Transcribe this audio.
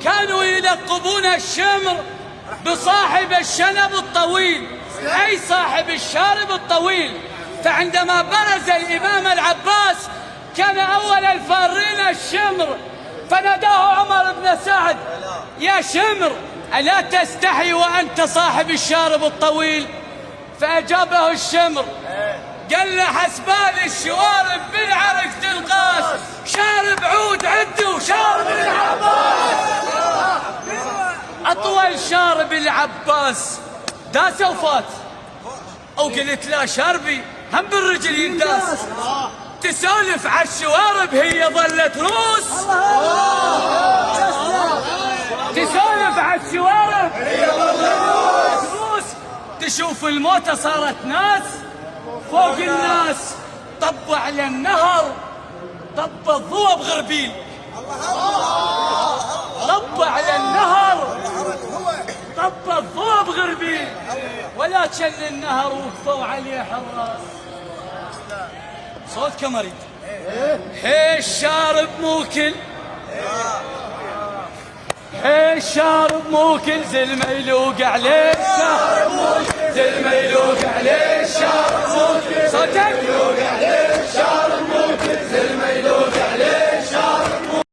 كانوا يلقبون الشمر بصاحب الشنب الطويل، أي صاحب الشارب الطويل. فعندما برز الإمام العباس كان أول الفارين الشمر، فناداه عمر بن سعد: يا شمر، ألا تستحي وأنت صاحب الشارب الطويل؟ فأجابه الشمر قال له: حسبان الشوارب بالعرق تلقاس، شارب عود عندي وشارب العباس. أطول شارب العباس داس وفات، أو قلت لا شاربي هم بالرجل ينداس. تسولف عالشوارب هي ظلت روس، تسولف عالشوارب هي ظلت روس. تشوف الموتى صارت ناس فوق الناس، طب على النهر طب الضوء بغربيل، طب على النهر طب الضوء بغربيل، ولكن النهر وقفوا عليه حراس. صوت كمريد. هي الشارب موكل، هي الشارب موكل، زلمه يلوق عليه الشارب موكل.